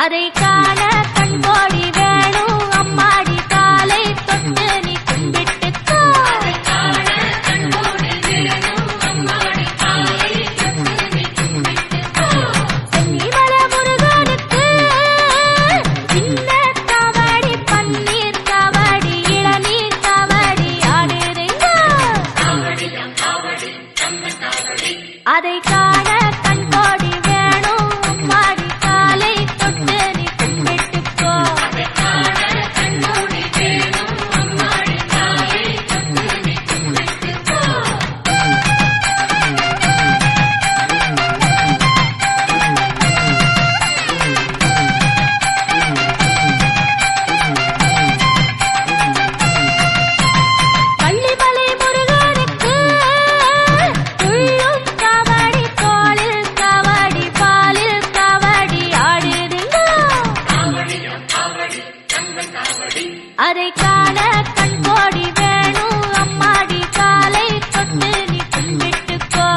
அதை காண கண்கோடி வேணும் அம்மாடி காலை தொட்டு நீ கும்பிட்டுக்கோ. சென்னிமல முருகனுக்கு சின்ன காவடி பன்னீர் காவடி இளநீர் காவடி ஆடுறீங்க. அதை காண கண்கோடி வேணும் அம்மாடி காலை தொட்டு நீ கும்பிட்டுக்கோ. பள்ளிமலை முருகனுக்கு துள்ளும் காவடி தோளில் காவடி பாலில் காவடி ஆடுறீங்க. அதை காண கண்கோடி வேணும் அம்மாடி காலை தொட்டு நீ கும்பிட்டுக்கோ.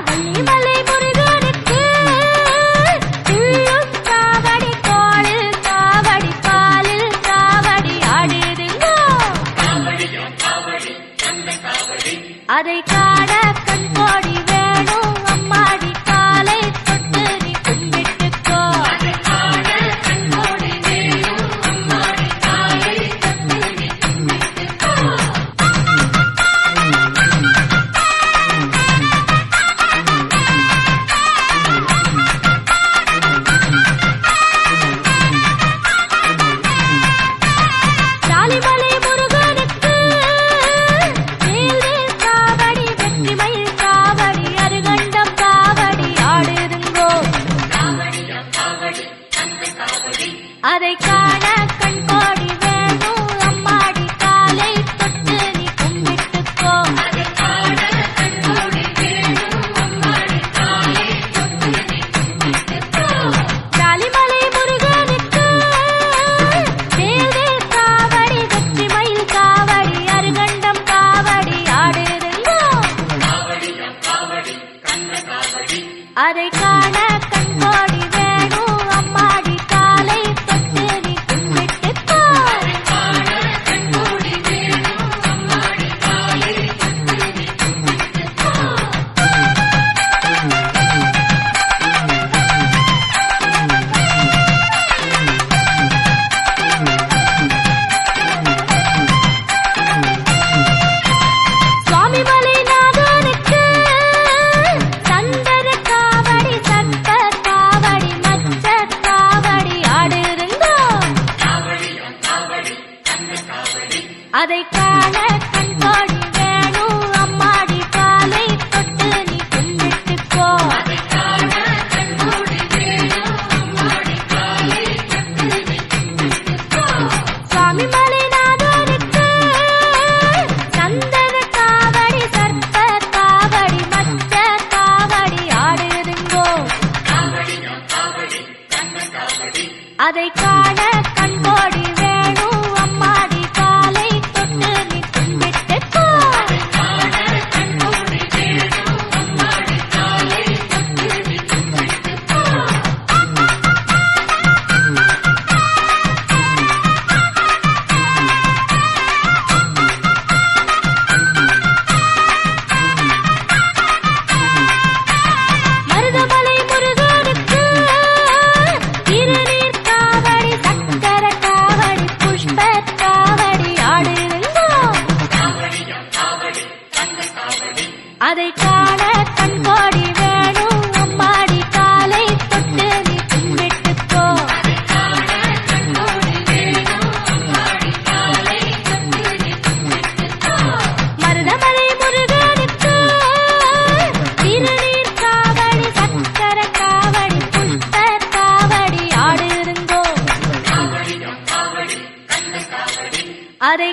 வள்ளிமலை முருகனுக்கு துள்ளும் காவடி தோளில் காவடி பாலில் காவடி ஆடுறீங்க. அதை காண கண்கோடி வேணும் அம்மாடி காலை தொட்டு நீ கும்பிட்டுக்கோ. சாலிமலை முருகனுக்கு வேல்வேல் காவடி வெற்றிமயில் காவடி அருகண்டம் காவடி ஆடுதுங்கோ. அதை காண கண்கோடி வேணும் அம்மாடி காலை தொட்டு நீ கும்பிட்டுக்கோ. சாலிமலை முருகனுக்கு வேல்வேல் காவடி வெற்றிமயில் காவடி அருகண்டம் காவடி ஆடுதுங்கோ. அதை காண கண்கோடி வேணும் அம்மாடி காலை தொட்டு நீ கும்பிட்டுக்கோ. சுவாமிமலை நாதனுக்கு சந்தன காவடி சக்க காவடி மச்ச காவடி ஆடுதுங்கோ. அதை காண கண்கோடி வேணும் அம்மாடி காலை தொட்டு நீ கும்பிட்டுக்கோ. சுவாமிமலை நாதனுக்கு சந்தன காவடி சர்ப்ப காவடி மச்ச காவடி ஆடுதுங்கோ. அதை காண கண்கோடி வேணும் அம்மாடி காலை தொட்டு நீ கும்பிட்டுக்கோ. மருதமலை முருகனுக்கு திருநீர் காவடி சக்கர காவடி புஷ்ப காவடி ஆடுதுங்கோ. அதை காண கண்கோடி வேணும் அம்மாடி காலை தொட்டு நீ கும்பிட்டுக்கோ. மருதமலை முருகனுக்கு திருநீர் காவடி சக்கர காவடி புஷ்ப காவடி ஆடுதுங்கோ. அதை